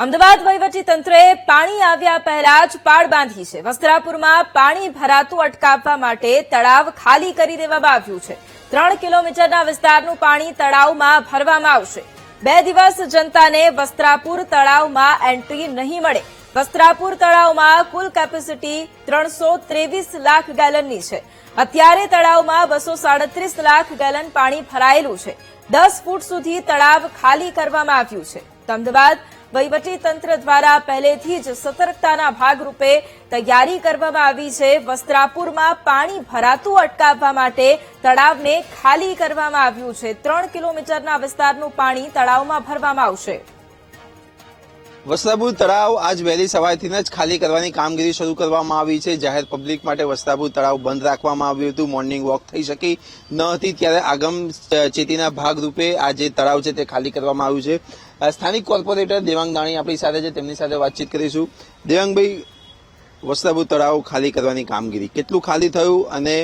અમદાવાદ વહીવટીતંત્રે પાણી આવ્યા પહેલા જ પાળ બાંધી છે। વસ્ત્રાપુરમાં પાણી ભરાતું અટકાવવા માટે તળાવ ખાલી કરી દેવામાં આવ્યું છે। 3 કિલોમીટરના વિસ્તારનું પાણી તળાવમાં ભરવામાં આવશે। 2 દિવસ જનતાને વસ્ત્રાપુર તળાવમાં એન્ટ્રી નહીં મળે। વસ્ત્રાપુર તળાવમાં કુલ કેપેસિટી 323 લાખ ગેલનની છે। અત્યારે તળાવમાં 237 લાખ ગેલન પાણી ભરાયેલું છે। 10 ફૂટ સુધી તળાવ ખાલી કરવામાં આવ્યું છે। અમદાવાદ વહીવટીતંત્ર દ્વારા પહેલેથી જ સતર્કતાના ભાગરૂપે તૈયારી કરવામાં આવી છે। વસ્ત્રાપુરમાં પાણી ભરાતું અટકાવવા માટે તળાવને ખાલી કરવામાં આવ્યું છે। 3 કિલોમીટરના વિસ્તારનું પાણી તળાવમાં ભરવામાં આવશે। વસ્ત્રાપુર તળાવ આજ વહેલી સવારથી જ ખાલી કરવાની કામગીરી શરૂ કરવામાં આવી છે। જાહેર પબ્લિક માટે વસ્ત્રાપુર તળાવ બંધ રાખવામાં આવ્યું હતું। મોર્નિંગ વોક થઈ શકી ન હતી, ત્યારે આગમ ચેતીના ભાગરૂપે આ જે તળાવ છે તે ખાલી કરવામાં આવ્યું છે। સ્થાનિક કોર્પોરેટર દેવાંગ દાણી આપણી સાથે છે, તેમની સાથે વાતચીત કરીશું। દેવાંગભાઈ, વસ્ત્રાપુર તળાવ ખાલી કરવાની કામગીરી કેટલું ખાલી થયું અને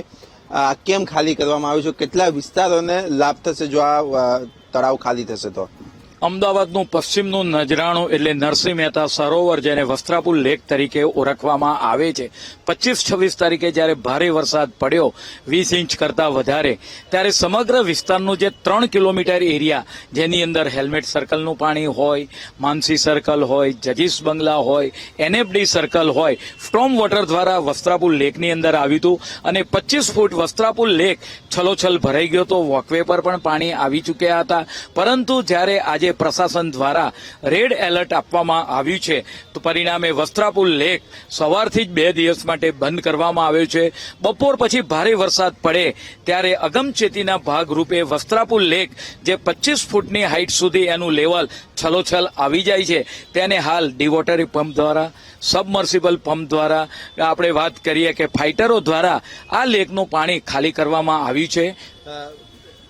કેમ ખાલી કરવામાં આવ્યું છે? કેટલા વિસ્તારોને લાભ થશે જો આ તળાવ ખાલી થશે તો? અમદાવાદનું પશ્ચિમનું નજરાણું એટલે નરસિંહ મહેતા સરોવર, જેને વસ્ત્રાપુર લેક તરીકે ઓળખવામાં આવે છે, 25-26 તારીખે જ્યારે ભારે વરસાદ પડ્યો 20 ઇંચ કરતા વધારે, ત્યારે સમગ્ર વિસ્તારનું જે 3 કિલોમીટર એરિયા, જેની અંદર હેલ્મેટ સર્કલનું પાણી હોય, માનસી સર્કલ હોય, જજીસ બંગલા હોય, એનએફડી સર્કલ હોય, સ્ટોર્મ વોટર દ્વારા વસ્ત્રાપુર લેકની અંદર આવ્યું હતું અને 25 ફૂટ વસ્ત્રાપુર લેક છલોછલ ભરાઈ ગયો તો વોકવે પર પણ પાણી આવી ચૂક્યા હતા। પરંતુ જ્યારે આજે પ્રશાસન દ્વારા રેડ એલર્ટ આપવામાં આવ્યું છે, તો પરિણામે વસ્ત્રાપુર લેક સવારથી જ 2 દિવસ માટે બંધ કરવામાં આવ્યો છે। બપોર પછી ભારે વરસાદ પડે ત્યારે અગમચેતીના ભાગરૂપે વસ્ત્રાપુર લેક જે 25 ફૂટની હાઇટ સુધી એનું લેવલ છલોછલ આવી જાય છે, તેને હાલ ડિવોટરી પંપ દ્વારા, સબમર્સિબલ પંપ દ્વારા, આપણે વાત કરીએ કે ફાઇટરો દ્વારા આ લેકનું પાણી ખાલી કરવામાં આવ્યું છે।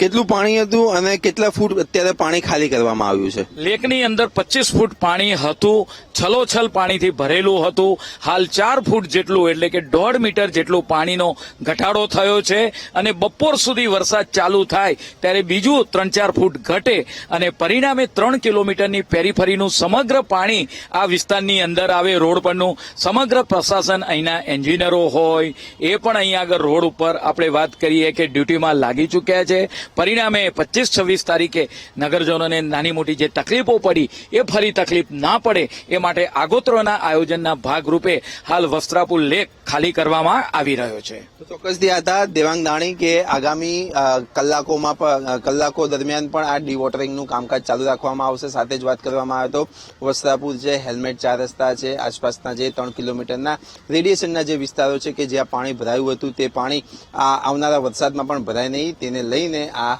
કેટલું પાણી હતું અને કેટલા ફૂટ અત્યારે પાણી ખાલી કરવામાં આવ્યું છે? લેકની અંદર 25 ફૂટ પાણી હતું, છલોછલ પાણીથી ભરેલું હતું। હાલ 4 ફૂટ જેટલું એટલે કે 1.5 મીટર જેટલું પાણીનો ઘટાડો થયો છે અને બપોર સુધી વરસાદ ચાલુ થાય ત્યારે બીજું 3-4 ફૂટ ઘટે અને પરિણામે 3 કિલોમીટરની પેરીફરીનું સમગ્ર પાણી આ વિસ્તારની અંદર આવે। રોડ પરનું સમગ્ર પ્રશાસન, અહીંના એન્જિનિયરો હોય એ પણ અહીંયા આગળ રોડ ઉપર આપણે વાત કરીએ કે ડ્યુટીમાં લાગી ચૂક્યા છે। પરિણામે 25-26 તારીખે નગરજનોને નાની મોટી જે તકલીફો પડી એ ફરી તકલીફ ના પડે એ માટે આગોતરાના આયોજનના ભાગરૂપે હાલ વસ્ત્રાપુર લેક ખાલી કરવામાં આવી રહ્યો છે। ચોક્કસથી હતા દેવાંગ દાણી કે આગામી કલાકો દરમિયાન પણ આ ડીવોટરિંગનું કામકાજ ચાલુ રાખવામાં આવશે। સાથે જ વાત કરવામાં આવે તો વસ્ત્રાપુર છે, હેલ્મેટ 4 રસ્તા છે, આસપાસના જે 3 કિલોમીટરના રેડિયેશનના જે વિસ્તારો છે કે જ્યાં પાણી ભરાયું હતું તે પાણી આવનારા વરસાદમાં પણ ભરાય નહીં, તેને લઈને આ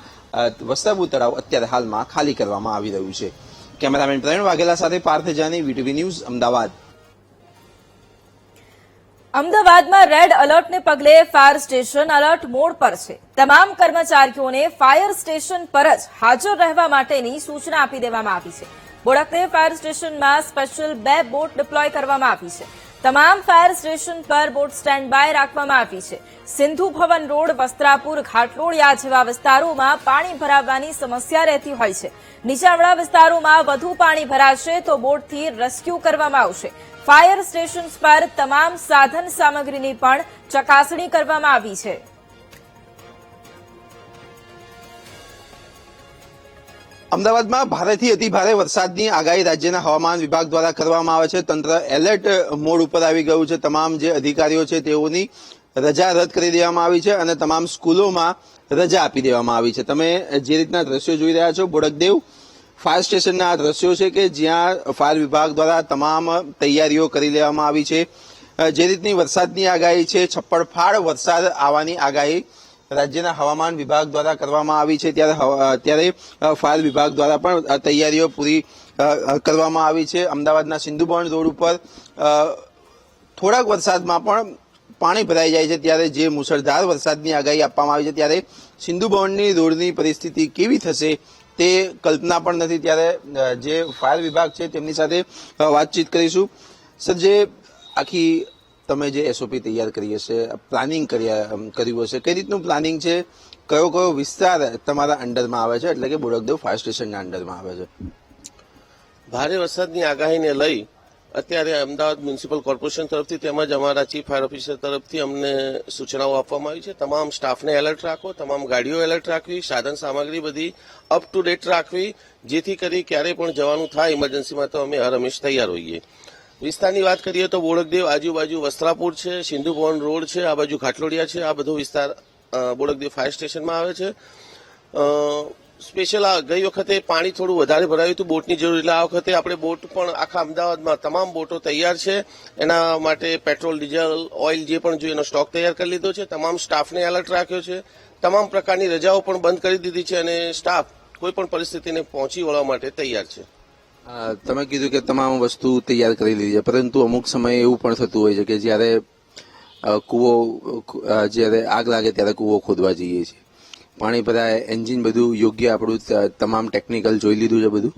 વસ્ત્રાપુર તળાવ અત્યારે હાલમાં ખાલી કરવામાં આવી રહ્યું છે। કેમેરામેન પ્રવીણ વાઘેલા સાથે પાર્થ જાની, વીટીવી ન્યૂઝ, અમદાવાદ। અમદાવાદમાં રેડ એલર્ટને પગલે ફાયર સ્ટેશન એલર્ટ મોડ પર છે। તમામ કર્મચારીઓને ફાયર સ્ટેશન પર જ હાજર રહેવા માટેની સૂચના આપી દેવામાં આવી છે। બોડકદેવ ફાયર સ્ટેશનમાં સ્પેશિયલ 2 બોટ ડિપ્લોય કરવામાં આવી છે। તમામ ફાયર સ્ટેશન પર બોટ સ્ટેન્ડ બાય રાખવામાં આવી છે। સિંધુ ભવન રોડ, વસ્ત્રાપુર, ઘાટલોડિયા જેવા વિસ્તારોમાં પાણી ભરાવાની સમસ્યા રહેતી હોય છે। નીચાણવાળા વિસ્તારોમાં વધુ પાણી ભરાશે તો બોટથી રેસ્ક્યુ કરવામાં આવશે। ફાયર સ્ટેશન પર તમામ સાધન સામગ્રીની પણ ચકાસણી કરવામાં આવી છે। અમદાવાદમાં ભારેથી અતિભારે વરસાદની આગાહી રાજ્યના હવામાન વિભાગ દ્વારા કરવામાં આવે છે। તંત્ર એલર્ટ મોડ ઉપર આવી ગયું છે। તમામ જે અધિકારીઓ છે તેઓની રજા રદ કરી દેવામાં આવી છે અને તમામ સ્કૂલોમાં રજા આપી દેવામાં આવી છે। તમે જે રીતના દ્રશ્યો જોઈ રહ્યા છો, બોડકદેવ ફાયર સ્ટેશનના આ દ્રશ્યો છે કે જ્યાં ફાયર વિભાગ દ્વારા તમામ તૈયારીઓ કરી લેવામાં આવી છે। જે રીતની વરસાદની આગાહી છે, છપ્પડફાડ વરસાદ આવવાની આગાહી રાજ્યના હવામાન વિભાગ દ્વારા કરવામાં આવી છે, ત્યારે ફાયર વિભાગ દ્વારા પણ તૈયારીઓ પૂરી કરવામાં આવી છે। અમદાવાદના સિંધુ ભવન રોડ ઉપર થોડાક વરસાદમાં પણ પાણી ભરાઈ જાય છે, ત્યારે જે મુશળધાર વરસાદની આગાહી આપવામાં આવી છે ત્યારે સિંધુ ભવનની રોડની પરિસ્થિતિ કેવી થશે તે કલ્પના પણ નથી। ત્યારે જે ફાયર વિભાગ છે તેમની સાથે વાતચીત કરીશું। સર, જે આખી તમે જે એસઓપી તૈયાર કરી હશે, પ્લાનિંગ કર્યું હશે, કઈ રીતનું પ્લાનિંગ છે? કયો કયો વિસ્તાર તમારા અંડરમાં આવે છે, એટલે કે બોડકદેવ ફાયર સ્ટેશનના અંડરમાં આવે છે? ભારે વરસાદની આગાહીને લઈ અત્યારે અમદાવાદ મ્યુનિસિપલ કોર્પોરેશન તરફથી તેમજ અમારા ચીફ ફાયર ઓફિસર તરફથી અમને સૂચનાઓ આપવામાં આવી છે. તમામ સ્ટાફને એલર્ટ રાખો, તમામ ગાડીઓ એલર્ટ રાખવી, સાધન સામગ્રી બધી અપ ટુ ડેટ રાખવી, જેથી કરી ક્યારે પણ જવાનું થાય ઇમરજન્સીમાં તો અમે હર હંમેશ તૈયાર હોઈએ. વિસ્તારની વાત કરીએ તો બોડકદેવ આજુબાજુ વસ્ત્રાપુર છે, સિંધુ ભવન રોડ છે, આ બાજુ ખાટલોડિયા છે, આ બધો વિસ્તાર બોડકદેવ ફાયર સ્ટેશનમાં આવે છે. સ્પેશિયલ ગઈ વખતે પાણી થોડું વધારે ભરાયું હતું, બોટની જરૂર, એટલે આ વખતે આપણે બોટ પણ આખા અમદાવાદમાં તમામ બોટો તૈયાર છે. એના માટે પેટ્રોલ, ડીઝલ, ઓઇલ જે પણ જોઈએ એનો સ્ટોક તૈયાર કરી લીધો છે. તમામ સ્ટાફને એલર્ટ રાખ્યો છે. તમામ પ્રકારની રજાઓ પણ બંધ કરી દીધી છે અને સ્ટાફ કોઈ પણ પરિસ્થિતિને પહોંચી વળવા માટે તૈયાર છે. તમે કીધું કે તમામ વસ્તુ તૈયાર કરી લીધી છે, પરંતુ અમુક સમયે એવું પણ થતું હોય છે કે જ્યારે જ્યારે આગ લાગે ત્યારે કૂવો ખોદવા જઈએ છીએ, પાણી ભરાય, એન્જિન બધું યોગ્ય આપણું તમામ ટેકનિકલ જોઈ લીધું છે બધું?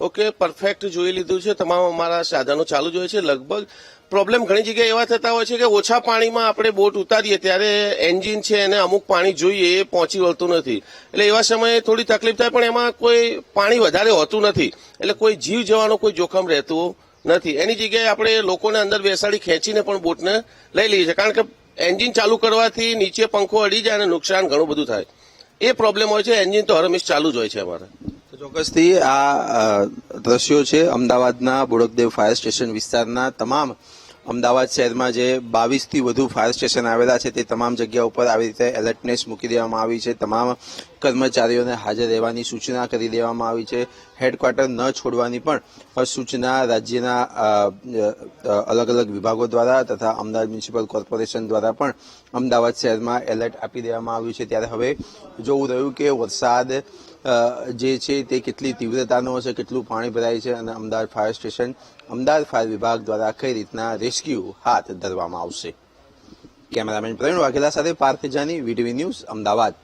ઓકે, પરફેક્ટ જોઈ લીધું છે. તમામ અમારા સાધનો ચાલુ જ હોય છે. લગભગ પ્રોબ્લેમ ઘણી જગ્યાએ એવા થતા હોય છે કે ઓછા પાણીમાં આપણે બોટ ઉતારીએ ત્યારે એન્જિન છે એને અમુક પાણી જોઈએ એ પહોંચી વળતું નથી, એટલે એવા સમયે થોડી તકલીફ થાય, પણ એમાં કોઈ પાણી વધારે હોતું નથી, એટલે કોઈ જીવ જવાનો કોઈ જોખમ રહેતું નથી. એની જગ્યાએ આપણે લોકોને અંદર બેસાડી ખેંચીને પણ બોટને લઈ લઈએ છીએ, કારણ કે એન્જિન ચાલુ કરવાથી નીચે પંખો અડી જાય અને નુકસાન ઘણું બધું થાય, એ પ્રોબ્લેમ હોય છે. એન્જિન તો હરહંમેશ ચાલુ જ હોય છે અમારે. ચોક્કસથી આ દ્રશ્યો છે અમદાવાદના બોડકદેવ ફાયર સ્ટેશન વિસ્તારના. તમામ અમદાવાદ શહેરમાં જે 22 થી વધુ ફાયર સ્ટેશન આવેલા છે તે તમામ જગ્યા ઉપર આવી રીતે એલર્ટનેસ મૂકી દેવામાં આવી છે. તમામ કર્મચારીઓને હાજર રહેવાની સૂચના કરી દેવામાં આવી છે. હેડક્વાર્ટર ન છોડવાની પણ સૂચના રાજ્યના અલગ અલગ વિભાગો દ્વારા તથા અમદાવાદ મ્યુનિસિપલ કોર્પોરેશન દ્વારા પણ અમદાવાદ શહેરમાં એલર્ટ આપી દેવામાં આવ્યું છે. ત્યારે હવે જોવું રહ્યું કે વરસાદ જે છે તે કેટલી તીવ્રતાનો હશે, કેટલું પાણી ભરાય છે અને Ahmedabad fire station, Ahmedabad fire વિભાગ દ્વારા કઈ રીતના રેસ્ક્યુ હાથ ધરવામાં આવશે. કેમેરામેન પ્રવીણ વાઘેલા સાથે પાર્થ જાની, વીટીવી ન્યૂઝ, અમદાવાદ.